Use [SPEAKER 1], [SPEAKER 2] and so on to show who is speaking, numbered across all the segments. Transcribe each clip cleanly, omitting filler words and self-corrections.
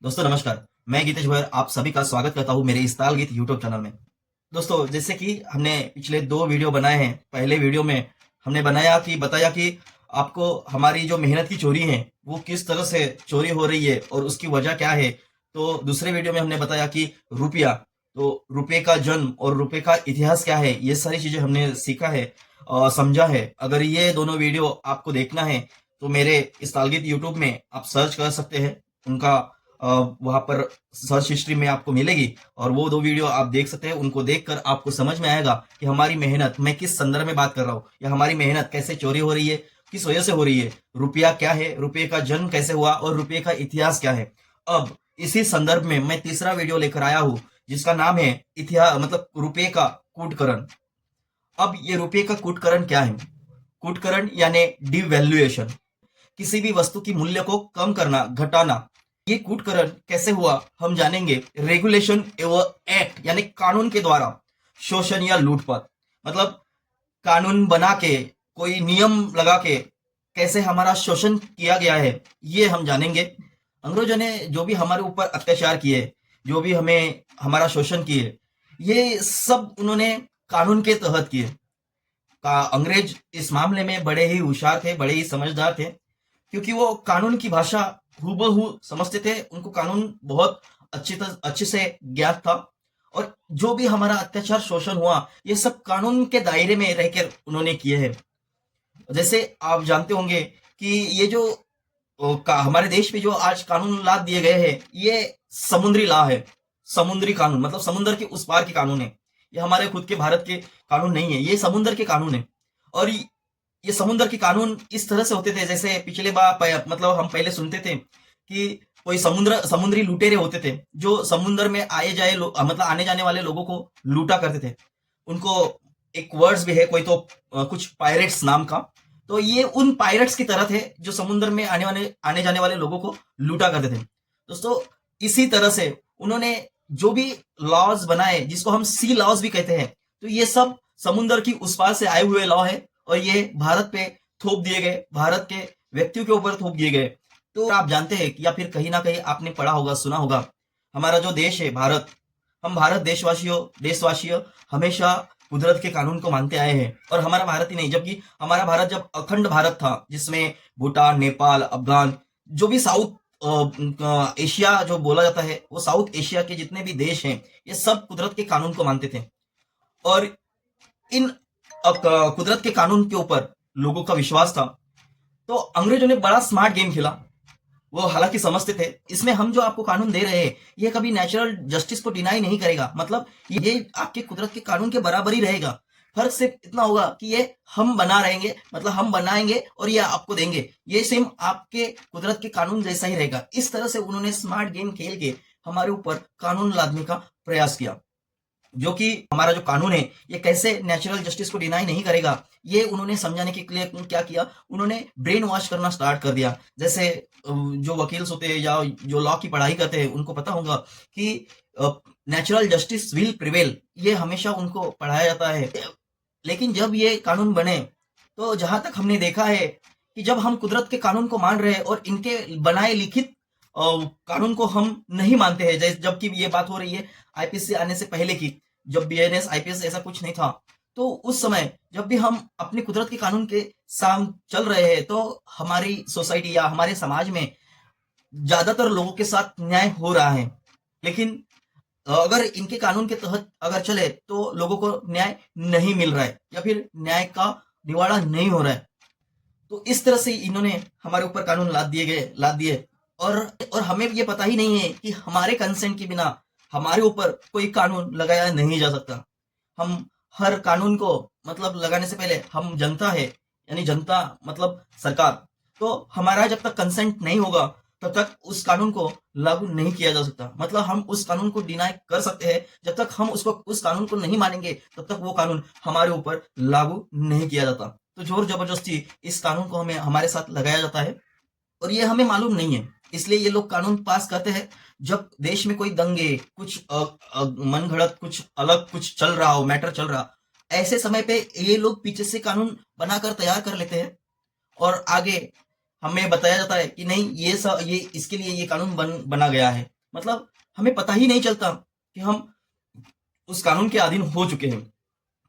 [SPEAKER 1] दोस्तों नमस्कार। मैं गीतेश भैर आप सभी का स्वागत करता हूँ मेरे इस ताल गीत यूट्यूब चैनल में। दोस्तों जैसे कि हमने पिछले 2 वीडियो बनाए हैं। पहले वीडियो में हमने बताया कि आपको हमारी जो मेहनत की चोरी है वो किस तरह से चोरी हो रही है और उसकी वजह क्या है। तो दूसरे वीडियो में हमने बताया कि रुपया, तो रुपये का जन्म और रुपये का इतिहास क्या है, ये सारी चीजें हमने सीखा है और समझा है। अगर ये दोनों वीडियो आपको देखना है तो मेरे इस तालगीत यूट्यूब में आप सर्च कर सकते हैं। उनका वहां पर सर्च हिस्ट्री में आपको मिलेगी और वो 2 वीडियो आप देख सकते हैं। उनको देखकर आपको समझ में आएगा कि हमारी मेहनत, मैं किस संदर्भ में बात कर रहा हूँ, या हमारी मेहनत कैसे चोरी हो रही है, किस वजह से हो रही है, रुपया क्या है, रुपये का जन्म कैसे हुआ और रुपये का इतिहास क्या है। अब इसी संदर्भ में मैं तीसरा वीडियो लेकर आया हूँ जिसका नाम है इतिहास, मतलब रुपये का कूटकरण। अब ये रुपये का कूटकरण क्या है? कूटकरण यानी डिवैल्यूएशन, किसी भी वस्तु की मूल्य को कम करना, घटाना। ये कूटकरण कैसे हुआ हम जानेंगे। रेगुलेशन एवं एक्ट यानी कानून के द्वारा शोषण या लूटपाट, मतलब कानून बना के, कोई नियम लगा के कैसे हमारा शोषण किया गया है, ये हम जानेंगे। अंग्रेजों ने जो भी हमारे ऊपर अत्याचार किए, जो भी हमें हमारा शोषण किए, ये सब उन्होंने कानून के तहत किए। का अंग्रेज इस मामले में बड़े ही होशियार थे, बड़े ही समझदार थे, क्योंकि वो कानून की भाषा हूबहू समझते थे। उनको कानून बहुत अच्छे से ज्ञात था और जो भी हमारा अत्याचार शोषण हुआ ये सब कानून के दायरे में रहकर उन्होंने किए हैं। जैसे आप जानते होंगे कि ये जो हमारे देश में जो आज कानून ला दिए गए हैं, ये समुद्री लॉ है। समुद्री कानून मतलब समुद्र के उस पार के कानून है। ये हमारे खुद के भारत के कानून नहीं है, ये समुद्र के कानून है। और ये समुद्र के कानून इस तरह से होते थे, जैसे पिछले बार मतलब हम पहले सुनते थे कि कोई समुद्री लुटेरे होते थे जो समुद्र में मतलब आने जाने वाले लोगों को लूटा करते थे। उनको एक वर्ड्स भी है कोई तो कुछ पायरेट्स नाम का। तो ये उन पायरेट्स की तरह थे जो समुद्र में आने जाने वाले लोगों को लूटा करते थे। दोस्तों इसी तरह से उन्होंने जो भी लॉज बनाए, जिसको हम सी लॉज भी कहते हैं, तो ये सब समुद्र की उस पार से आए हुए लॉ है और ये भारत पे थोप दिए गए, भारत के व्यक्तियों के ऊपर थोप दिए गए। तो आप जानते हैं कि या फिर कहीं ना कहीं आपने पढ़ा होगा, सुना होगा, हमारा जो देश है भारत, हम भारत देशवासियों हमेशा कुदरत के कानून को मानते आए हैं। और हमारा भारत ही नहीं, जबकि हमारा भारत जब अखंड भारत था, जिसमें भूटान, नेपाल, अफगान, जो भी साउथ एशिया जो बोला जाता है, वो साउथ एशिया के जितने भी देश हैं, ये सब कुदरत के कानून को मानते थे। और इन कुदरत के कानून के ऊपर लोगों का विश्वास था। तो अंग्रेजों ने बड़ा स्मार्ट गेम खेला। वो हालांकि समझते थे इसमें हम जो आपको कानून दे रहे हैं ये कभी नेचुरल जस्टिस को डिनाई नहीं करेगा, मतलब ये आपके कुदरत के कानून के बराबर ही रहेगा। फर्क सिर्फ इतना होगा कि ये हम बना रहेंगे, मतलब हम बनाएंगे और ये आपको देंगे, ये सेम आपके कुदरत के कानून जैसा ही रहेगा। इस तरह से उन्होंने स्मार्ट गेम खेल के हमारे ऊपर कानून लादने का प्रयास किया, जो कि हमारा जो कानून है ये कैसे नेचुरल जस्टिस को डिनाई नहीं करेगा, ये उन्होंने समझाने के लिए क्या किया, उन्होंने ब्रेन वॉश करना स्टार्ट कर दिया। जैसे जो वकील होते हैं या जो लॉ की पढ़ाई करते हैं उनको पता होगा कि नेचुरल जस्टिस विल प्रिवेल, ये हमेशा उनको पढ़ाया जाता है। लेकिन जब ये कानून बने तो जहां तक हमने देखा है कि जब हम कुदरत के कानून को मान रहे हैं और इनके बनाए लिखित कानून को हम नहीं मानते हैं, जबकि ये बात हो रही है आईपीसी आने से पहले की, जब बीएनएस आईपीएस ऐसा कुछ नहीं था। तो उस समय जब भी हम अपने कुदरत के कानून के साथ चल रहे हैं तो हमारी सोसाइटी या हमारे समाज में ज्यादातर लोगों के साथ न्याय हो रहा है। लेकिन अगर इनके कानून के तहत अगर चले तो लोगों को न्याय नहीं मिल रहा है या फिर न्याय का निवाड़ा नहीं हो रहा है। तो इस तरह से इन्होंने हमारे ऊपर कानून लाद दिए। और और हमें ये पता ही नहीं है कि हमारे कंसेंट के बिना हमारे ऊपर कोई कानून लगाया नहीं जा सकता। हम हर कानून को मतलब लगाने से पहले हम जनता है, यानी जनता मतलब सरकार, तो हमारा जब तक कंसेंट नहीं होगा तब तक उस कानून को लागू नहीं किया जा सकता। मतलब हम उस कानून को डिनाई कर सकते हैं, जब तक हम उस कानून को नहीं मानेंगे तब तक वो कानून हमारे ऊपर लागू नहीं किया जाता। तो जोर जबरदस्ती इस कानून को हमें हमारे साथ लगाया जाता है और ये हमें मालूम नहीं है, इसलिए ये लोग कानून पास करते हैं। जब देश में कोई दंगे, कुछ मन घड़त, कुछ अलग कुछ चल रहा हो, मैटर चल रहा, ऐसे समय पे ये लोग पीछे से कानून बनाकर तैयार कर लेते हैं और आगे हमें बताया जाता है कि नहीं ये इसके लिए ये कानून बना गया है। मतलब हमें पता ही नहीं चलता कि हम उस कानून के अधीन हो चुके हैं।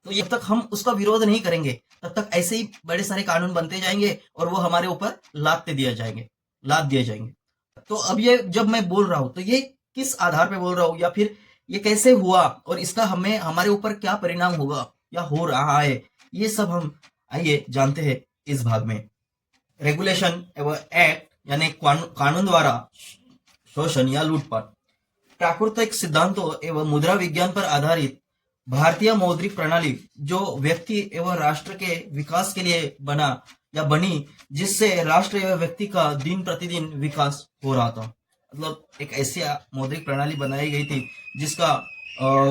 [SPEAKER 1] तो जब तक हम उसका विरोध नहीं करेंगे तब तक ऐसे ही बड़े सारे कानून बनते जाएंगे और वो हमारे ऊपर लाद दिए जाएंगे। तो अब ये जब मैं बोल रहा हूं तो ये किस आधार पे बोल रहा हूं, या फिर ये कैसे हुआ और इसका हमें हमारे ऊपर क्या परिणाम होगा या हो रहा है, ये सब हम आइए जानते हैं इस भाग में। रेगुलेशन एवं एक्ट यानी कानून द्वारा शोषण या लूटपाट। प्राकृतिक सिद्धांतों एवं मुद्रा विज्ञान पर आधारित भारतीय मौद्रिक प्रणाली जो व्यक्ति एवं राष्ट्र के विकास के लिए बना या बनी, जिससे राष्ट्र एवं व्यक्ति का दिन प्रतिदिन विकास हो रहा था। मतलब एक ऐसी मौद्रिक प्रणाली बनाई गई थी जिसका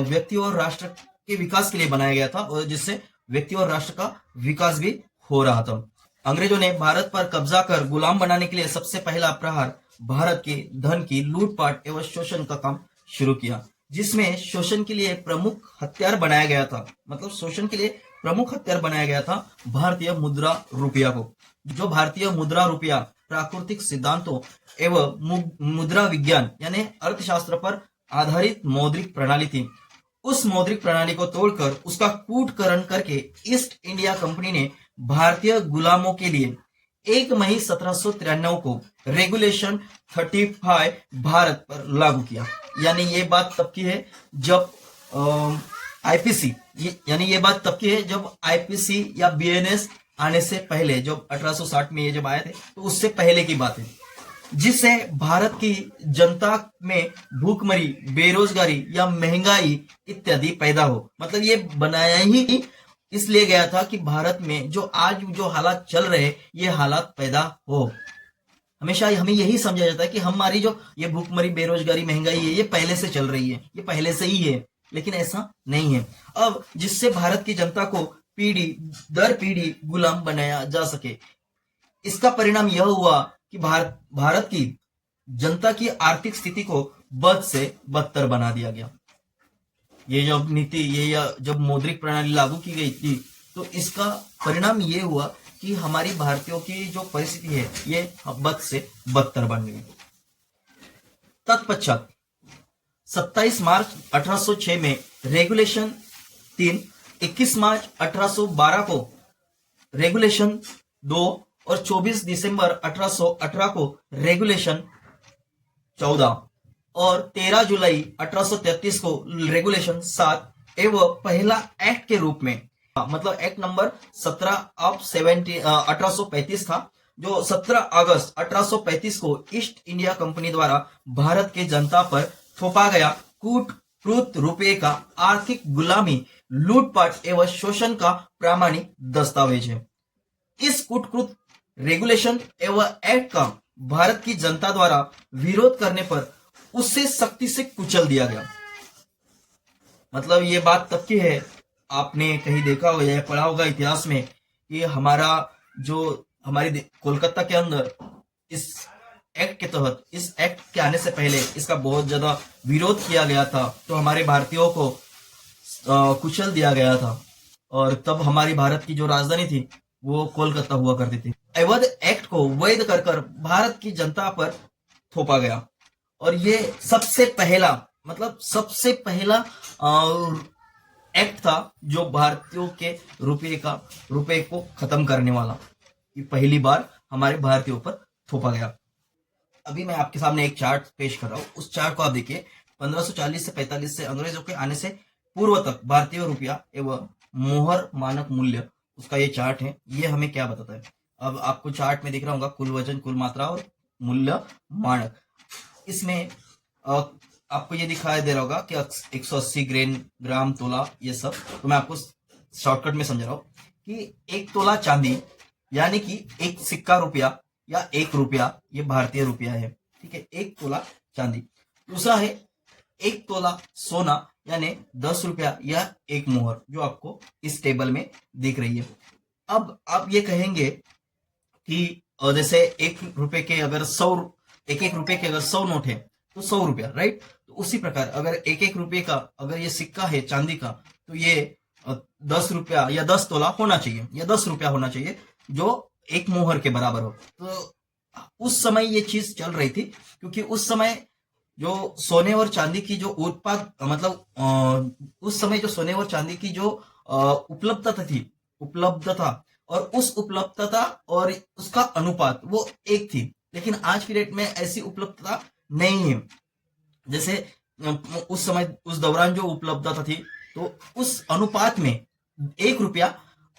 [SPEAKER 1] व्यक्ति और राष्ट्र के विकास के लिए बनाया गया था और जिससे व्यक्ति और राष्ट्र का विकास भी हो रहा था। अंग्रेजों ने भारत पर कब्जा कर गुलाम बनाने के लिए सबसे पहला प्रहार भारत के धन की लूटपाट एवं शोषण का काम शुरू किया, जिसमें शोषण के लिए प्रमुख हथियार बनाया गया था। मतलब शोषण के लिए प्रमुख हथियार बनाया गया था भारतीय मुद्रा रुपया को। जो भारतीय मुद्रा रुपया प्राकृतिक सिद्धांतों एवं मुद्रा विज्ञान यानी अर्थशास्त्र पर आधारित मौद्रिक प्रणाली थी। उस मौद्रिक प्रणाली को तोड़कर उसका कूटकरण करके ईस्ट इंडिया कंपनी ने भारतीय गुलामों के लिए 1 मई 1793 को रेगुलेशन 35 भारत पर लागू किया। यानी ये बात तब की है जब आईपीसी यानी ये बात तब की है जब आईपीसी या बीएनएस आने से पहले, जब 1860 में ये जब आए थे तो उससे पहले की बात है, जिससे भारत की जनता में भूखमरी, बेरोजगारी या महंगाई इत्यादि पैदा हो। मतलब ये बनाया ही इसलिए गया था कि भारत में जो आज जो हालात चल रहे हैं ये हालात पैदा हो। हमेशा हमें यही समझा जाता है कि हमारी जो ये भूखमरी, बेरोजगारी, महंगाई है ये पहले से चल रही है, ये पहले से ही है, लेकिन ऐसा नहीं है। अब जिससे भारत की जनता को पीढ़ी दर पीढ़ी गुलाम बनाया जा सके, इसका परिणाम यह हुआ कि भारत की जनता की आर्थिक स्थिति को बद से बदतर बना दिया गया। ये जब नीति ये जब मौद्रिक प्रणाली लागू की गई थी तो इसका परिणाम ये हुआ कि हमारी भारतीयों की जो परिस्थिति है ये बद से बदतर बन गई। तत्पश्चात 27 मार्च 1806 में रेगुलेशन 3, 21 मार्च 1812 को रेगुलेशन 2 और 24 दिसंबर 1818 को रेगुलेशन 14 और 13 जुलाई 1833 को रेगुलेशन 7 एवं पहला एक्ट के रूप में, मतलब एक्ट नंबर 17 ऑफ 1835 था, जो 17 अगस्त 1835 को ईस्ट इंडिया कंपनी द्वारा भारत के जनता पर थोपा गया कूटकृत रुपये का आर्थिक गुलामी, लूटपाट एवं शोषण का प्रामाणिक दस्तावेज है। इस कूटकृत रेगुलेशन एवं एक्ट का भारत की जनता द्वारा विरोध करने पर उससे सख्ती से कुचल दिया गया। मतलब ये बात तब की है, आपने कहीं देखा होगा या पढ़ा होगा इतिहास में कि हमारी कोलकाता के अंदर इस एक्ट के तहत, इस एक्ट के आने से पहले इसका बहुत ज्यादा विरोध किया गया था, तो हमारे भारतीयों को कुचल दिया गया था और तब हमारी भारत की जो राजधानी थी वो कोलकाता हुआ करती थी। अवैध एक्ट को वैध कर भारत की जनता पर थोपा गया और ये सबसे पहला एक्ट था जो भारतीयों के रुपए को खत्म करने वाला, ये पहली बार हमारे भारतीयों पर थोपा गया। अभी मैं आपके सामने एक चार्ट पेश कर रहा हूं, उस चार्ट को आप देखिए। 1540 से 45 से अंग्रेजों के आने से पूर्व तक भारतीय रुपया एवं मोहर मानक मूल्य, उसका ये चार्ट है। ये हमें क्या बताता है? अब आपको चार्ट में दिख रहा होगा कुल वजन, कुल मात्रा और मूल्य मानक। इसमें आपको ये दिखाई दे रहा होगा कि 180 ग्राम, तोला, ये सब। तो मैं आपको शॉर्टकट में समझ रहा हूँ कि 1 तोला चांदी यानी कि 1 सिक्का रुपया या 1 रुपया, ये भारतीय रुपया है, ठीक है, 1 तोला चांदी। दूसरा है 1 तोला सोना यानी 10 रुपया या 1 मोहर, जो आपको इस टेबल में दिख रही है। अब आप ये कहेंगे कि जैसे 1 रुपए के अगर 1 रुपए के अगर 100 नोट है तो 100 रुपया, राइट। तो उसी प्रकार अगर 1 रुपए का अगर ये सिक्का है चांदी का, तो ये 10 रुपया या 10 तोला होना चाहिए या 10 रुपया होना चाहिए, जो 1 मोहर के बराबर हो। तो उस समय ये चीज चल रही थी, क्योंकि उस समय जो सोने और चांदी की जो उत्पाद मतलब उस समय जो सोने और चांदी की जो उपलब्धता और उस उपलब्धता और उसका अनुपात वो एक थी। लेकिन आज की डेट में ऐसी उपलब्धता नहीं है। जैसे उस समय उस दौरान जो उपलब्धता थी, तो उस अनुपात में 1 रुपया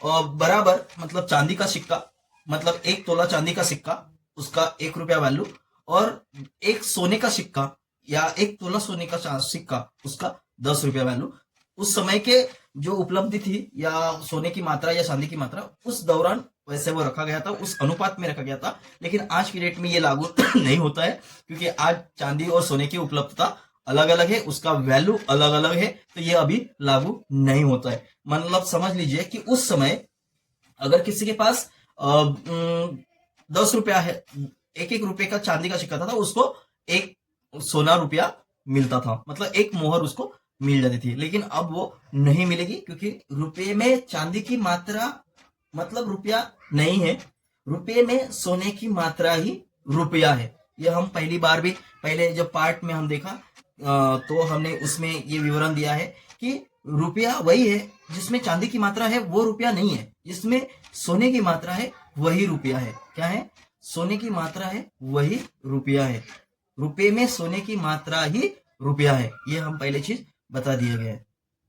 [SPEAKER 1] बराबर मतलब चांदी का सिक्का, मतलब 1 तोला चांदी का सिक्का, उसका 1 रुपया वैल्यू, और एक सोने का सिक्का या 1 तोला सोने का सिक्का, उसका 10 रुपया वैल्यू। उस समय के जो उपलब्धि थी या सोने की मात्रा या चांदी की मात्रा, उस दौरान वैसे वो रखा गया था, उस अनुपात में रखा गया था। लेकिन आज की डेट में ये लागू नहीं होता है, क्योंकि आज चांदी और सोने की उपलब्धता अलग अलग है, उसका वैल्यू अलग अलग है, तो ये अभी लागू नहीं होता है। मतलब समझ लीजिए कि उस समय अगर किसी के पास 10 रुपया है, 1 1 रुपए का चांदी का सिक्का था, उसको 1 सोना रुपया मिलता था, मतलब 1 मोहर उसको मिल जाती थी। लेकिन अब वो नहीं मिलेगी, क्योंकि रुपये में चांदी की मात्रा मतलब रुपया नहीं है, रुपये में सोने की मात्रा ही रुपया है। ये हम पहली बार भी पहले जब पार्ट में हम देखा तो हमने उसमें ये विवरण दिया है कि रुपया वही है जिसमें चांदी की मात्रा है, वो रुपया नहीं है। जिसमें सोने की मात्रा है वही रुपया है। क्या है? सोने की मात्रा है वही रुपया है। रुपये में सोने की मात्रा ही रुपया है। ये हम पहले चीज बता दिए गए।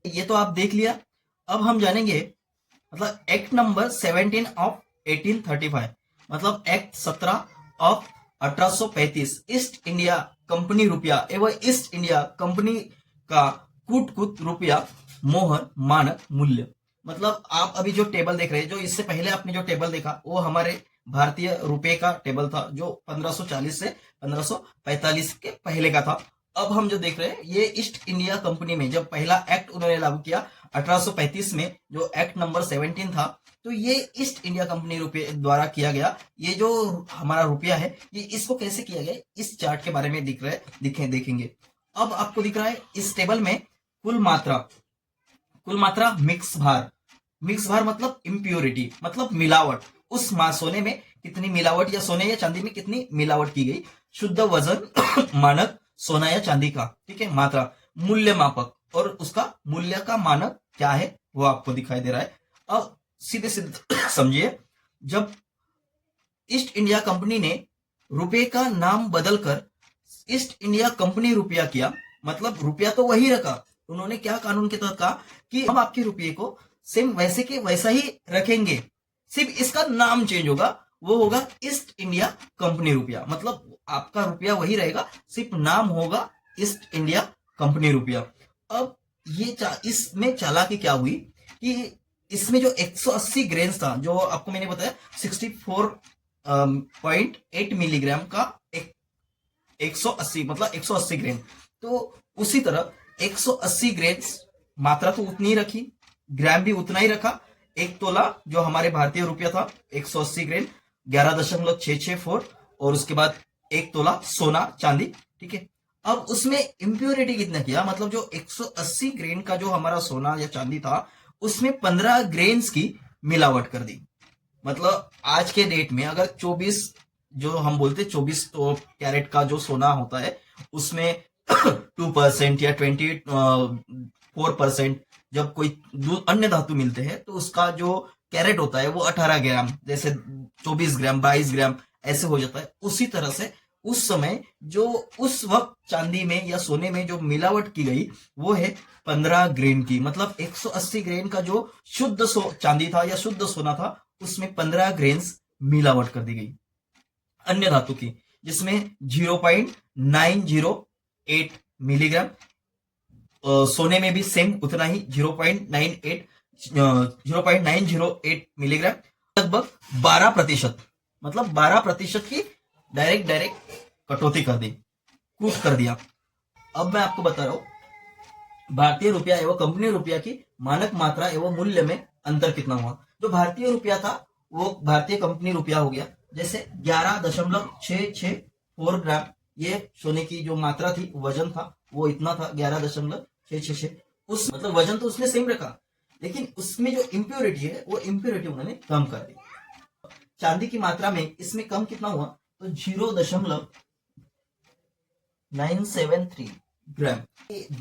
[SPEAKER 1] ये तो आप देख लिया। अब हम जानेंगे मतलब एक्ट नंबर 17 ऑफ 1835, मतलब act 17 of 1835, east India company रुपया एवं ईस्ट इंडिया कंपनी का कूट रुपया मोहर मानक मूल्य। मतलब आप अभी जो टेबल देख रहे हैं, जो इससे पहले आपने जो टेबल देखा वो हमारे भारतीय रुपए का टेबल था, जो 1540 से 1545 के पहले का था। अब हम जो देख रहे हैं ये ईस्ट इंडिया कंपनी में जब पहला एक्ट उन्होंने लागू किया 1835 में, जो एक्ट नंबर 17 था, तो ये ईस्ट इंडिया कंपनी रुपये द्वारा किया गया। ये जो हमारा रुपया है, ये इसको कैसे किया गया इस चार्ट के बारे में दिख रहा है, देखेंगे। अब आपको दिख रहा है इस टेबल में कुल मात्रा मिक्स भार मतलब इम्प्योरिटी, मतलब मिलावट। उस सोने में कितनी मिलावट या सोने या चांदी में कितनी मिलावट की गई, शुद्ध वजन मानक सोना या चांदी का, ठीक है, मात्रा, मूल्य मापक, और उसका मूल्य का मानक क्या है वो आपको दिखाई दे रहा है। अब सीधे समझिए, जब ईस्ट इंडिया कंपनी ने रुपए का नाम बदलकर ईस्ट इंडिया कंपनी रुपया किया, मतलब रुपया तो वही रखा। उन्होंने क्या कानून के तहत कहा कि हम आपके रुपये को सेम वैसे के वैसा ही रखेंगे, सिर्फ इसका नाम चेंज होगा, वो होगा ईस्ट इंडिया कंपनी रुपया। मतलब आपका रुपया वही रहेगा, सिर्फ नाम होगा ईस्ट इंडिया कंपनी रुपया। अब ये इसमें चालाकी क्या हुई कि इसमें जो 180 ग्रेन्स था, जो आपको मैंने बताया 64.8 मिलीग्राम का 180 मतलब 180 ग्रेन, तो उसी तरह 180 ग्रेन्स मात्रा तो उतनी ही रखी, ग्राम भी उतना ही रखा। 1 तोला जो हमारे भारतीय रुपया था 180 ग्रेन 11.664, और उसके बाद 1 तोला सोना चांदी, ठीक है। अब उसमें इम्प्योरिटी कितना किया, मतलब जो 180 ग्रेन का जो हमारा सोना या चांदी था, उसमें 15 ग्रेन्स की मिलावट कर दी। मतलब आज के डेट में अगर 24 जो हम बोलते 24 तो कैरेट का जो सोना होता है, उसमें 2% या 24% जब कोई अन्य धातु मिलते हैं, तो उसका जो कैरेट होता है वो 18 ग्राम, जैसे 24 ग्राम 22 ग्राम ऐसे हो जाता है। उसी तरह से उस समय जो उस वक्त चांदी में या सोने में जो मिलावट की गई वो है 15 ग्रेन की। मतलब 180 ग्रेन का जो शुद्ध चांदी था या शुद्ध सोना था, उसमें 15 ग्रेन्स मिलावट कर दी गई अन्य धातु की, जिसमें 0.908 मिलीग्राम, सोने में भी सेम उतना ही 0.908 मिलीग्राम, लगभग 12%, मतलब 12% की डायरेक्ट कटौती कर दी, कूट कर दिया। अब मैं आपको बता रहा हूं भारतीय रुपया एवं कंपनी रुपया की मानक मात्रा एवं मूल्य में अंतर कितना हुआ। जो भारतीय रुपया था वो भारतीय कंपनी रुपया हो गया। जैसे 11.664 ग्राम ये सोने की जो मात्रा थी, वजन था वो इतना था 11.666, उस मतलब वजन तो उसने सेम रखा, लेकिन उसमें जो इम्प्योरिटी है वो इम्प्योरिटी उन्होंने कम कर दी। चांदी की मात्रा में इसमें कम कितना हुआ, तो 0.973 ग्राम।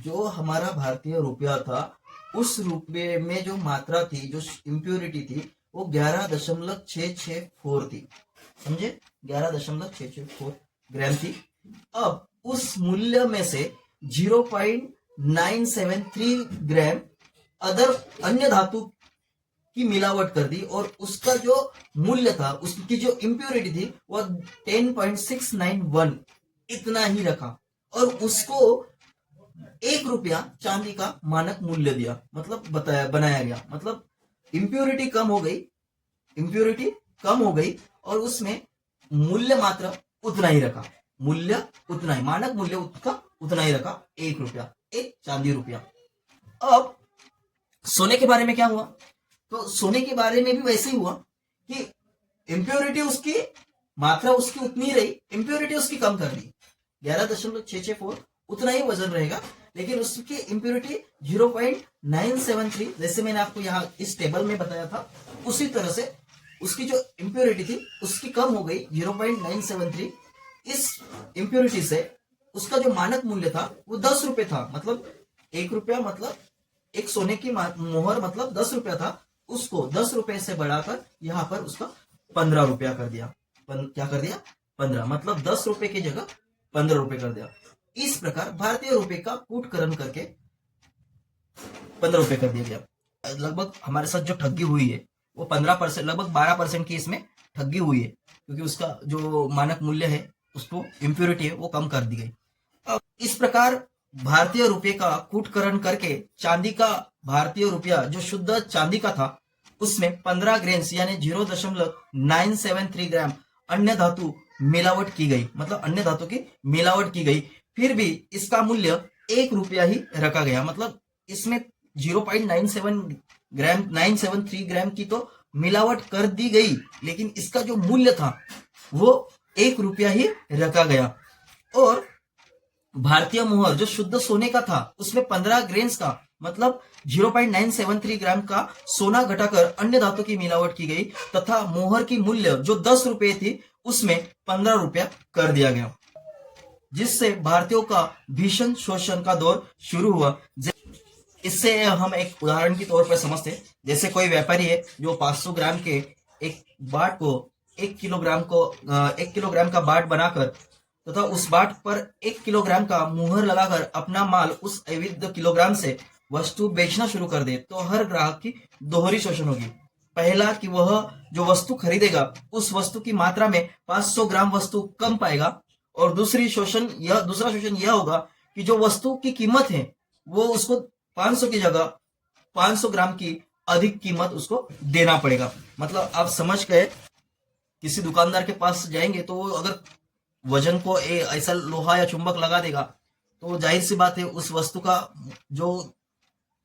[SPEAKER 1] जो हमारा भारतीय रुपया था, उस रुपये में जो मात्रा थी, जो इम्प्योरिटी थी, वो 11.664 थी। समझे? 11.664 ग्राम थी। अब उस मूल्य में से 0.973 ग्राम अन्य धातु की मिलावट कर दी और उसका जो मूल्य था, उसकी जो इम्प्योरिटी थी, वो 10.691 इतना ही रखा और उसको 1 रुपया चांदी का मानक मूल्य दिया। मतलब बनाया गया। मतलब इम्प्योरिटी कम हो गई और उसमें मूल्य मात्र उतना ही रखा। मूल्य उतना ही, मानक मूल्य उसका उतना ही रखा, 1 रुपया, 1 चांदी रुपया। अब सोने के बारे में क्या हुआ? तो सोने के बारे में भी वैसे ही हुआ कि इम्प्योरिटी उसकी मात्रा उसकी उतनी रही, इम्प्योरिटी उसकी कम कर दी। 11.664 उतना ही वजन रहेगा, लेकिन उसकी इम्प्योरिटी 0.973, जैसे मैंने आपको यहाँ इस टेबल में बताया था, उसी तरह से उसकी जो इम्प्योरिटी थी उसकी कम हो गई 0.973। इस इम्प्योरिटी से उसका जो मानक मूल्य था वो 10 रुपए था। मतलब 1 रुपया, मतलब एक सोने की मोहर मतलब 10 रुपया था, उसको 10 रुपए से बढ़ाकर यहाँ पर उसका 15 रुपया कर दिया। क्या कर दिया? 15। मतलब 10 रुपए की जगह 15 रुपए कर दिया। इस प्रकार भारतीय रुपए का कूटकरण करके 15 रुपए कर दिया गया। लगभग हमारे साथ जो ठगी हुई है वो 15%, लगभग 12% की इसमें ठगी हुई है, क्योंकि उसका जो मानक मूल्य है, उसको इम्प्योरिटी है, वो कम कर दी गई। अब इस प्रकार भारतीय रुपये का कूटकरण करके चांदी का, भारतीय रुपया जो शुद्ध चांदी का था, उसमें 15 ग्रेन्स यानी 0.973 ग्राम अन्य धातु मिलावट की गई। मतलब अन्य धातु की मिलावट की गई, फिर भी इसका मूल्य 1 रुपया ही रखा गया। मतलब इसमें 0.973 ग्राम की तो मिलावट कर दी गई, लेकिन इसका जो मूल्य था वो 1 रुपया ही रखा गया। और भारतीय मोहर जो शुद्ध सोने का था, उसमें 15 ग्रेन्स का मतलब 0.973 ग्राम का सोना घटाकर अन्य धातु की मिलावट की गई तथा मोहर की मूल्य जो 10 रुपए थी उसमें 15 रुपया कर दिया गया, जिससे भारतीयों का भीषण शोषण का दौर शुरू हुआ। इससे हम एक उदाहरण के तौर पर समझते हैं, जैसे कोई व्यापारी है जो 500 ग्राम के एक बाट को 1 किलोग्राम का बाट बनाकर तथा उस बाट पर 1 किलोग्राम का मुहर लगाकर अपना माल उस अवैध किलोग्राम से वस्तु बेचना शुरू कर दे, तो हर ग्राहक की दोहरी शोषण होगी। पहला कि वह जो वस्तु खरीदेगा उस वस्तु की मात्रा में 500 ग्राम वस्तु कम पाएगा, और दूसरा शोषण यह होगा कि जो वस्तु की कीमत है वो उसको 500 की जगह 500 ग्राम की अधिक कीमत उसको देना पड़ेगा। मतलब आप समझ गए, किसी दुकानदार के पास जाएंगे तो वो अगर वजन को ऐसा लोहा या चुंबक लगा देगा तो जाहिर सी बात है उस वस्तु का जो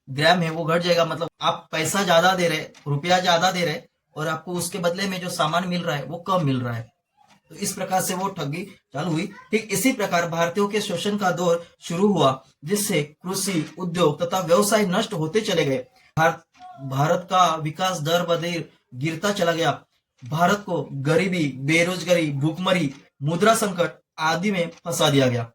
[SPEAKER 1] ग्राम है वो घट जाएगा। मतलब आप पैसा ज्यादा दे रहे, रुपया ज्यादा दे रहे, और आपको उसके बदले में जो सामान मिल रहा है वो कम मिल रहा है। तो इस प्रकार से वो ठगी चालू हुई। ठीक इसी प्रकार भारतीयों के शोषण का दौर शुरू हुआ, जिससे कृषि, उद्योग तथा व्यवसाय नष्ट होते चले गए। भारत का विकास दर बदर गिरता चला गया। भारत को गरीबी, बेरोजगारी, भूखमरी, मुद्रा संकट आदि में फंसा दिया गया।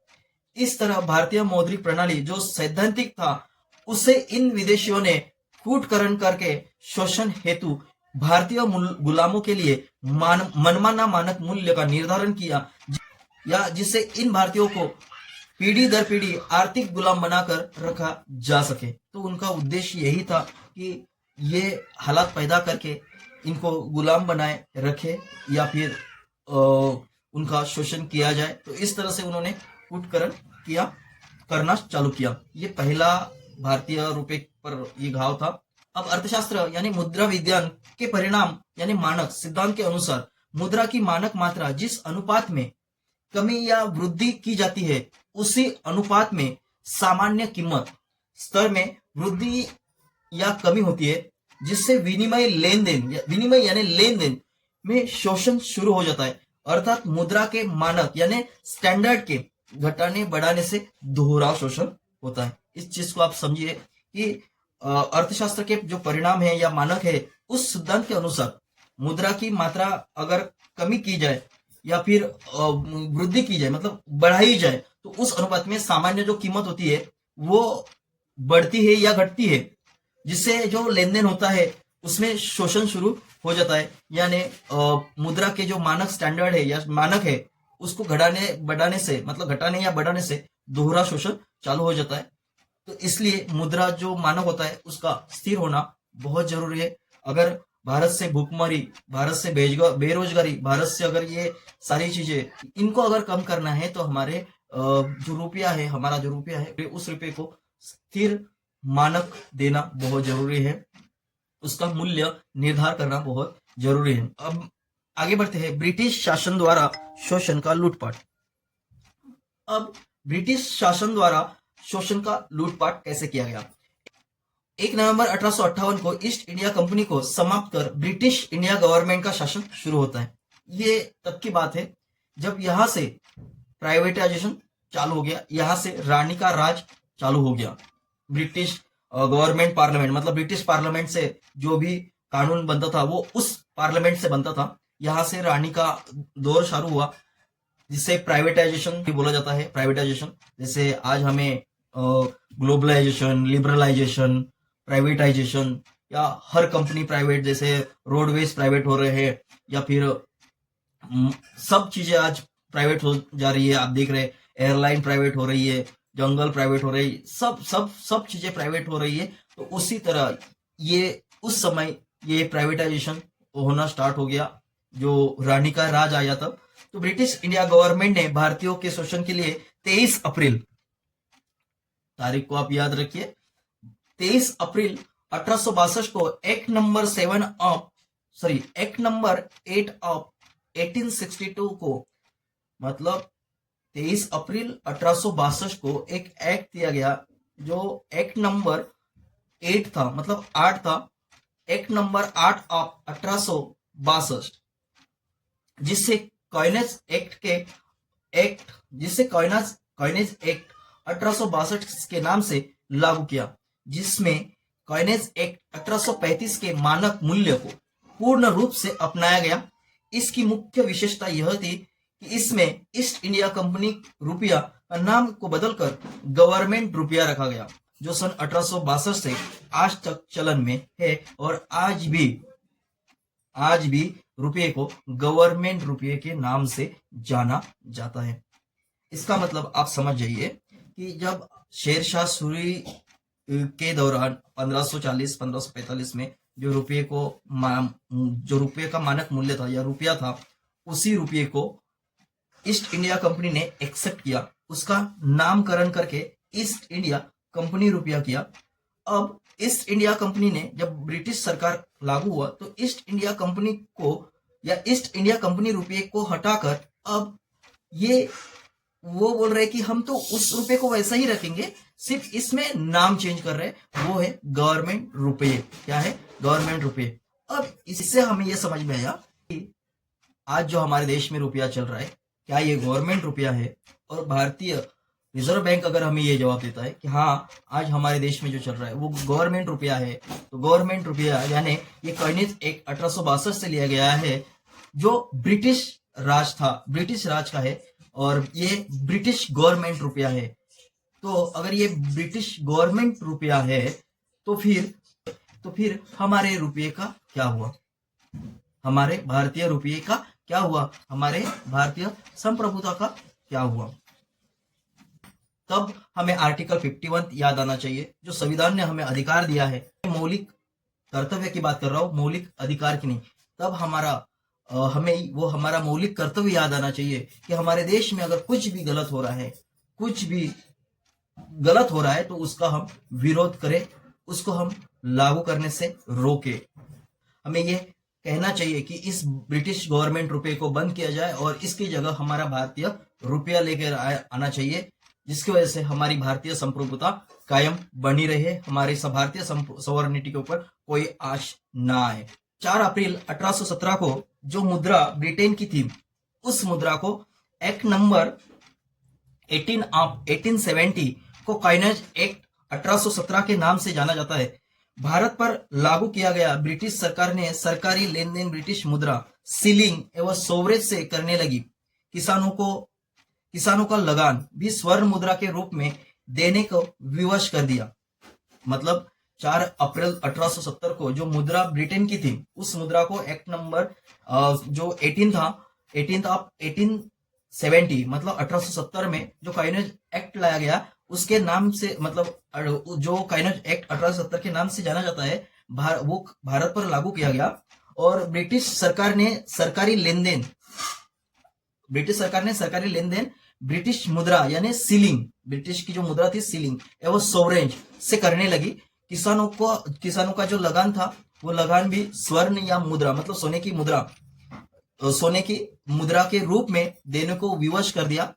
[SPEAKER 1] इस तरह भारतीय मौद्रिक प्रणाली जो सैद्धांतिक था, उसे इन विदेशियों ने कूटकरण करके शोषण हेतु भारतीय गुलामों के लिए मनमाना मानक मूल्य का निर्धारण किया, या जिससे इन भारतीयों को पीढ़ी दर पीढ़ी आर्थिक गुलाम बनाकर रखा जा सके। तो उनका उद्देश्य यही था कि ये हालात पैदा करके इनको गुलाम बनाए रखे या फिर उनका शोषण किया जाए। तो इस तरह से उन्होंने कूटकरण करना चालू किया। ये पहला भारतीय रुपये पर ये घाव था। अब अर्थशास्त्र यानी मुद्रा विज्ञान के परिणाम यानी मानक सिद्धांत के अनुसार मुद्रा की मानक मात्रा जिस अनुपात में कमी या वृद्धि की जाती है, उसी अनुपात में सामान्य कीमत स्तर में वृद्धि या कमी होती है, जिससे विनिमय यानी लेन देन में शोषण शुरू हो जाता है। अर्थात मुद्रा के मानक यानी स्टैंडर्ड के घटाने बढ़ाने से दोहरा शोषण होता है। इस चीज को आप समझिए कि अर्थशास्त्र के जो परिणाम है या मानक है, उस सिद्धांत के अनुसार मुद्रा की मात्रा अगर कमी की जाए या फिर वृद्धि की जाए, मतलब बढ़ाई जाए, तो उस अनुपात में सामान्य जो कीमत होती है वो बढ़ती है या घटती है, जिससे जो लेन देन होता है उसमें शोषण शुरू हो जाता है। यानी मुद्रा के जो मानक स्टैंडर्ड है या मानक है उसको घटाने बढ़ाने से, मतलब घटाने या बढ़ाने से दोहरा शोषण चालू हो जाता है। तो इसलिए मुद्रा जो मानक होता है उसका स्थिर होना बहुत जरूरी है। अगर भारत से भूखमरी, भारत से बेरोजगारी, भारत से अगर ये सारी चीजें इनको अगर कम करना है तो हमारे जो रुपया है, हमारा जो रुपया है उस रुपये को स्थिर मानक देना बहुत जरूरी है, उसका मूल्य निर्धार करना बहुत जरूरी है। अब आगे बढ़ते हैं, ब्रिटिश शासन द्वारा शोषण का लूटपाट। अब ब्रिटिश शासन द्वारा शोषण का लूटपाट कैसे किया गया। 1 नवंबर 1858 को ईस्ट इंडिया कंपनी को समाप्त कर ब्रिटिश इंडिया गवर्नमेंट का शासन शुरू होता है। ये तब की बात है जब यहां से प्राइवेटाइजेशन चालू हो गया, यहां से रानी का राज चालू हो गया। ब्रिटिश गवर्नमेंट पार्लियामेंट, मतलब ब्रिटिश पार्लियामेंट से जो भी कानून बनता था वो उस पार्लियामेंट से बनता था। यहां से रानी का दौर शुरू हुआ, जिसे प्राइवेटाइजेशन भी बोला जाता है। प्राइवेटाइजेशन जैसे आज हमें ग्लोबलाइजेशन, लिबरलाइजेशन, प्राइवेटाइजेशन, या हर कंपनी प्राइवेट, जैसे रोडवेज प्राइवेट हो रहे हैं, या फिर सब चीजें आज प्राइवेट हो जा रही है। आप देख रहे हैं एयरलाइन प्राइवेट हो रही है, जंगल प्राइवेट हो रही है, सब सब सब चीजें प्राइवेट हो रही है। तो उसी तरह ये उस समय ये प्राइवेटाइजेशन होना स्टार्ट हो गया, जो रानी का राज आया तब। तो ब्रिटिश इंडिया गवर्नमेंट ने भारतीयों के शोषण के लिए 23 अप्रैल, तारीख को आप याद रखिए, 23 अप्रैल 1862 को एक्ट नंबर 8 ऑफ 1862 को, मतलब 23 अप्रैल 1862 को एक एक्ट दिया गया, जो एक्ट नंबर 8 था, मतलब 8 था, एक्ट नंबर 8 ऑफ 1862, जिससे कॉइनेज एक्ट जिससे कॉइनेज एक्ट 1862 के नाम से लागू किया, जिसमें कॉइनेज एक्ट 1835 के मानक मूल्य को पूर्ण रूप से अपनाया गया। इसकी मुख्य विशेषता यह थी कि इसमें ईस्ट इंडिया कंपनी रुपया का नाम को बदलकर गवर्नमेंट रुपया रखा गया, जो सन 1862 से आज तक चलन में है, और आज भी रुपये को गवर्नमेंट रुपये के नाम से जाना जाता है। इसका मतलब आप समझ जाइए कि जब शेरशाह सूरी के दौरान 1540-1545 में जो रुपये का मानक मूल्य था या रुपया था, उसी रुपये को ईस्ट इंडिया कंपनी ने एक्सेप्ट किया, उसका नामकरण करके ईस्ट इंडिया कंपनी रुपया किया। अब ईस्ट इंडिया कंपनी ने, जब ब्रिटिश सरकार लागू हुआ, तो ईस्ट इंडिया कंपनी को या ईस्ट इंडिया कंपनी रुपये को हटाकर अब ये वो बोल रहे कि हम तो उस रुपये को वैसा ही रखेंगे, सिर्फ इसमें नाम चेंज कर रहे हैं, वो है गवर्नमेंट रुपये। क्या है? गवर्नमेंट रुपये। अब इससे हमें यह समझ में आया कि आज जो हमारे देश में रुपया चल रहा है, क्या ये गवर्नमेंट रुपया है? और भारतीय रिजर्व बैंक अगर हमें ये जवाब देता है कि हाँ, आज हमारे देश में जो चल रहा है वो गवर्नमेंट रुपया है, तो गवर्नमेंट रुपया यानी ये कॉइनेज एक्ट 1862 से लिया गया है, जो ब्रिटिश राज था, ब्रिटिश राज का है, और ये ब्रिटिश गवर्नमेंट रुपया है। तो अगर ये ब्रिटिश गवर्नमेंट रुपया है तो फिर हमारे रुपये का क्या हुआ? हमारे भारतीय रुपये का क्या हुआ? हमारे भारतीय संप्रभुता का क्या हुआ? तब हमें आर्टिकल 51 याद आना चाहिए, जो संविधान ने हमें अधिकार दिया है। मौलिक कर्तव्य की बात कर रहा हूं, मौलिक अधिकार की नहीं। तब हमें वो हमारा मौलिक कर्तव्य याद आना चाहिए कि हमारे देश में अगर कुछ भी गलत हो रहा है तो उसका हम विरोध करें, उसको हम लागू करने से रोके। हमें ये कहना चाहिए कि इस ब्रिटिश गवर्नमेंट रुपये को बंद किया जाए और इसकी जगह हमारा भारतीय रुपया लेकर आना चाहिए, जिसकी वजह से हमारी भारतीय संप्रभुता कायम बनी रहे, हमारी भारतीय सॉवरेनिटी के ऊपर कोई आंच ना आए। 4 अप्रैल 1817 को जो मुद्रा ब्रिटेन की थी, उस मुद्रा को एक्ट नंबर 18 ऑफ 1870 को कॉइनेज एक्ट 1817 के नाम से जाना जाता है। भारत पर लागू किया गया। ब्रिटिश सरकार ने सरकारी लेन देन ब्रिटिश मुद्रा, सीलिंग एवं सोवरेज से करने लगी। किसानों का लगान भी स्वर्ण मुद्रा के रूप में देने को विवश कर दिया। मतलब 4 अप्रैल 1870 को जो मुद्रा ब्रिटेन की थी, उस मुद्रा को एक्ट नंबर जो 18 था, 1870 मतलब 1870 में जो काइनेज एक्ट लाया गया, उसके नाम से मतलब जो काइनेज एक्ट 1870 के नाम से जाना जाता है, वो भारत पर लागू किया गया। और ब्रिटिश सरकार ने सरकारी लेनदेन ब्रिटिश मुद्रा यानी सीलिंग, ब्रिटिश की जो मुद्रा थी सीलिंग एवं सोवरेंज से करने लगी। किसानों का जो लगान था, वो लगान भी स्वर्ण या मुद्रा मतलब सोने की मुद्रा के रूप में देने को विवश कर दिया।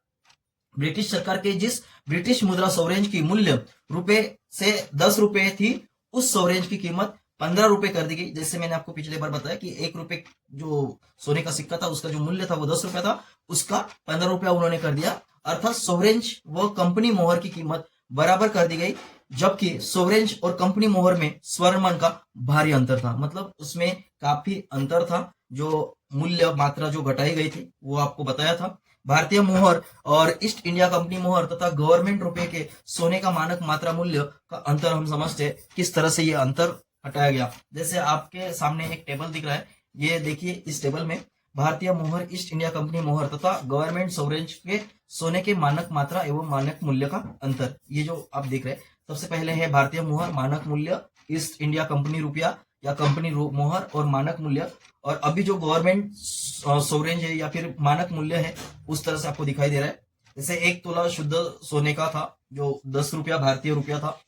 [SPEAKER 1] ब्रिटिश सरकार के जिस ब्रिटिश मुद्रा सोवरेंज की मूल्य रुपए से 10 रुपए थी, उस सोवरेंज की कीमत 15 रुपए कर दी गई। जैसे मैंने आपको पिछले बार बताया कि 1 रुपए जो सोने का सिक्का था, उसका जो मूल्य था वो 10 रुपया था, उसका 15 रुपया उन्होंने कर दिया। अर्थात सोवरेंज व कंपनी मोहर की कीमत बराबर कर दी गई, जबकि सोवरेंज और कंपनी मोहर में स्वर्णमान का भारी अंतर था। मतलब उसमें काफी अंतर था। जो मूल्य मात्रा जो घटाई गई थी वो आपको बताया था। भारतीय मोहर और ईस्ट इंडिया कंपनी मोहर तथा गवर्नमेंट रुपए के सोने का मानक मात्रा मूल्य का अंतर हम समझते हैं किस तरह से ये अंतर हटाया गया। जैसे आपके सामने एक टेबल दिख रहा है, ये देखिए, इस टेबल में भारतीय मोहर, ईस्ट इंडिया कंपनी मोहर तथा गवर्नमेंट सोवरेंज के सोने के मानक मात्रा एवं मानक मूल्य का अंतर, ये जो आप देख रहे हैं। सबसे पहले है भारतीय मोहर मानक मूल्य, ईस्ट इंडिया कंपनी रुपया या कंपनी मोहर और मानक मूल्य। और अभी जो गवर्नमेंट सोवरेंज है या फिर मानक मूल्य है, उस तरह से आपको दिखाई दे रहा है। जैसे 1 तोला शुद्ध सोने का था जो 10 रुपया भारतीय रुपया था।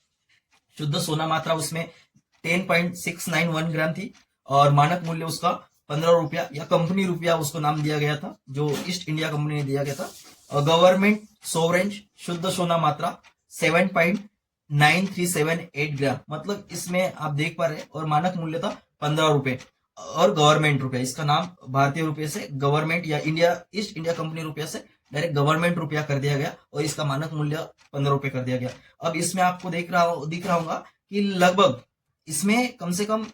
[SPEAKER 1] शुद्ध सोना मात्रा उसमें 10.691 ग्राम थी और मानक मूल्य उसका 15 रुपया या कंपनी रुपया उसको नाम दिया गया था, जो ईस्ट इंडिया कंपनी ने दिया गया था। और गवर्नमेंट सोवरेंज शुद्ध सोना मात्रा 7.9378 ग्राम, मतलब इसमें आप देख पा रहे हैं। और मानक मूल्य था 15 रुपए और गवर्नमेंट रुपया, इसका नाम भारतीय रुपये से गवर्नमेंट या ईस्ट इंडिया कंपनी रुपया से डायरेक्ट गवर्नमेंट रुपया कर दिया गया और इसका मानक मूल्य 15 रुपए कर दिया गया। अब इसमें आपको दिख रहा होगा कि लगभग इसमें कम से कम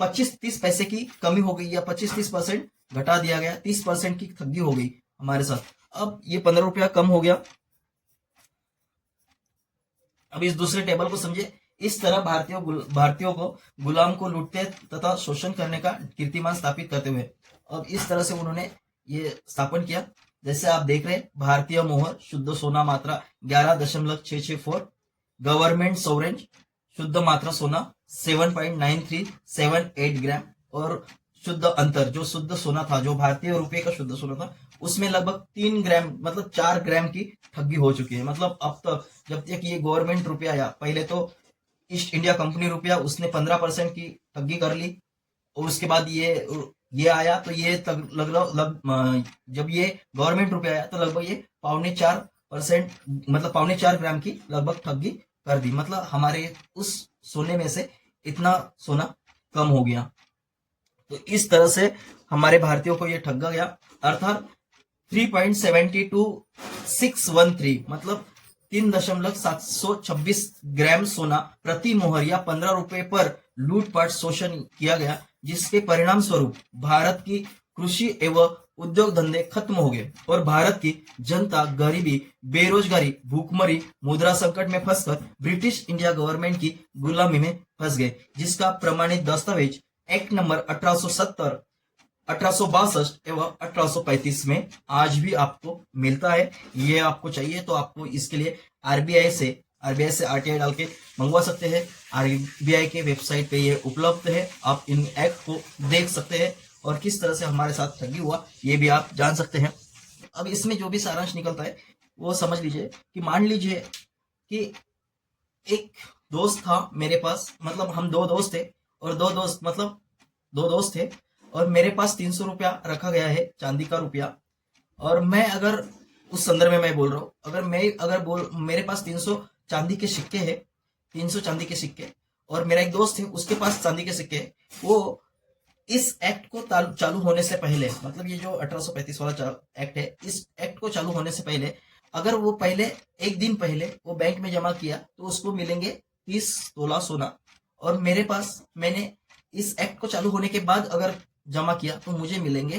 [SPEAKER 1] 25-30 पैसे की कमी हो गई या 25-30% घटा दिया गया, 30% की ठगी हो गई हमारे साथ। अब ये 15 रुपया कम हो गया। अब इस दूसरे टेबल को समझे। इस तरह भारतीयों को गुलाम को लूटते तथा शोषण करने का कीर्तिमान स्थापित करते हुए अब इस तरह से उन्होंने ये स्थापन किया। जैसे आप देख रहे हैं, भारतीय मोहर शुद्ध सोना मात्रा 11.664, गवर्नमेंट सोवरेंज शुद्ध मात्रा सोना 7.9378 ग्राम और शुद्ध अंतर जो शुद्ध सोना था, जो भारतीय रुपये का शुद्ध सोना था, उसमें लगभग 3 ग्राम मतलब 4 ग्राम की ठगी हो चुकी है। मतलब अब तक जब तक ये गवर्नमेंट रुपया आया, पहले तो ईस्ट इंडिया कंपनी रुपया उसने 15% की ठगी कर ली और उसके बाद ये आया तो ये जब ये गवर्नमेंट रुपया आया तो लगभग ये 4.5% मतलब 4.5 ग्राम की लगभग ठगी कर दी। मतलब हमारे उस सोने में से इतना सोना कम हो गया। तो इस तरह से हमारे भारतीयों को ये ठगा गया। अर्थात 3.72613 मतलब 3.726 ग्राम सोना प्रति मोहर या 15 रुपए पर लूटपाट शोषण किया गया, जिसके परिणाम स्वरूप भारत की कृषि एवं उद्योग धंधे खत्म हो गए और भारत की जनता गरीबी, बेरोजगारी, भूखमरी, मुद्रा संकट में फंसकर ब्रिटिश इंडिया गवर्नमेंट की गुलामी में फंस गए, जिसका प्रमाणित दस्तावेज एक्ट नंबर 1870, 1862 एवं 1835 में आज भी आपको मिलता है। ये आपको चाहिए तो आपको इसके लिए आरबीआई से आरटीआई डाल के मंगवा सकते हैं। आरबीआई के वेबसाइट पे ये उपलब्ध है, आप इन एक्ट को देख सकते हैं और किस तरह से हमारे साथ ठगी हुआ ये भी आप जान सकते हैं। अब इसमें जो भी सारांश निकलता है वो समझ लीजिए कि मान लीजिए कि एक दोस्त था मेरे पास, मतलब हम दो दोस्त थे और दो दोस्त थे और मेरे पास 300 रुपया रखा गया है, चांदी का रुपया। और मैं अगर उस संदर्भ में मैं बोल रहा हूँ, मेरे पास 300 चांदी के सिक्के हैं, 300 चांदी के सिक्के, और मेरा एक दोस्त है उसके पास चांदी के सिक्के है। वो इस एक्ट को चालू होने से पहले, मतलब ये जो 1835 वाला एक्ट है, इस एक्ट को चालू होने से पहले अगर वो एक दिन पहले वो बैंक में जमा किया तो उसको मिलेंगे 30 तोला सोना। और मेरे पास मैंने इस एक्ट को चालू होने के बाद अगर जमा किया तो मुझे मिलेंगे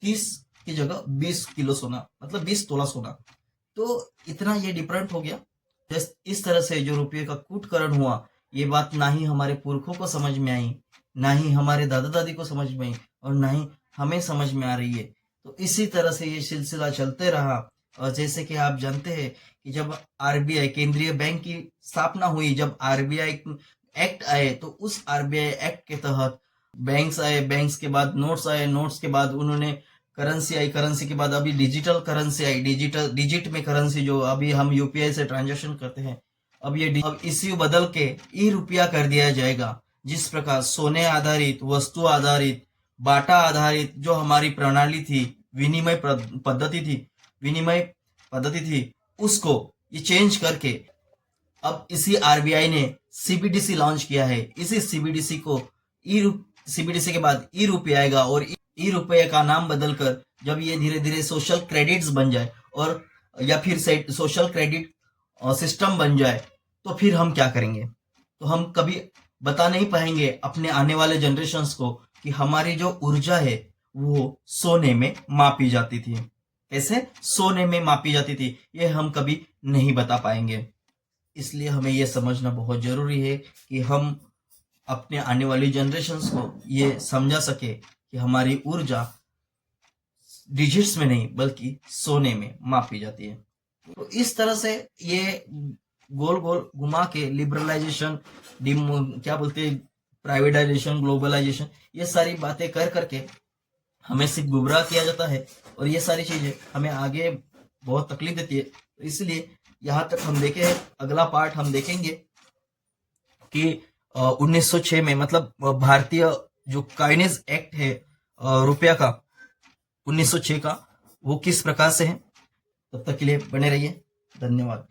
[SPEAKER 1] 30 की जगह 20 किलो सोना, मतलब 20 तोला सोना। तो इतना ये डिफरेंट हो गया। इस तरह से जो रुपये का कूटकरण हुआ, ये बात ना ही हमारे पुरखों को समझ में आई, ना ही हमारे दादा दादी को समझ में आई, और ना ही हमें समझ में आ रही है। तो इसी तरह से ये सिलसिला चलते रहा। और जैसे कि आप जानते हैं कि जब आरबीआई केंद्रीय बैंक की स्थापना हुई, जब आरबीआई एक्ट आए, तो उस आरबीआई एक्ट के तहत बैंक्स आए, बैंक्स के बाद नोट्स आए, नोट्स के बाद उन्होंने करेंसी आई, करेंसी के बाद अभी डिजिटल करेंसी आई, डिजिट में करेंसी जो अभी हम यूपीआई से ट्रांजैक्शन करते हैं, अब इसी बदल के ई रुपया कर दिया जाएगा। जिस प्रकार सोने आधारित, वस्तु आधारित, बाटा आधारित जो हमारी प्रणाली थी, विनिमय पद्धति थी, उसको ये चेंज करके अब इसी आरबीआई ने सीबीडीसी लॉन्च किया है। इसी सीबीडीसी को सीबीडीसी के बाद ई रुपये आएगा, और ई रुपये का नाम बदलकर जब ये धीरे धीरे सोशल क्रेडिट्स बन जाए, और या फिर सोशल क्रेडिट सिस्टम बन जाए, तो फिर हम क्या करेंगे? तो हम कभी बता नहीं पाएंगे अपने आने वाले जनरेशन्स को कि हमारी जो ऊर्जा है वो सोने में मापी जाती थी। कैसे सोने में मापी जाती थी, ये हम कभी नहीं बता पाएंगे। इसलिए हमें यह समझना बहुत जरूरी है कि हम अपने आने वाली जनरेशन्स को ये समझा सके कि हमारी ऊर्जा डिजिट्स में नहीं बल्कि सोने में मापी जाती है। तो इस तरह से ये गोल गोल घुमा के लिबरलाइजेशन, क्या बोलते हैं, प्राइवेटाइजेशन, ग्लोबलाइजेशन, ये सारी बातें कर करके हमें सिर्फ गुमराह किया जाता है, और ये सारी चीजें हमें आगे बहुत तकलीफ देती है। तो इसलिए यहाँ तक हम देखें, अगला पार्ट हम देखेंगे कि 1906 में, मतलब भारतीय जो काइनेज एक्ट है रुपया का 1906 का, वो किस प्रकार से है। तब तक के लिए बने रहिए। धन्यवाद।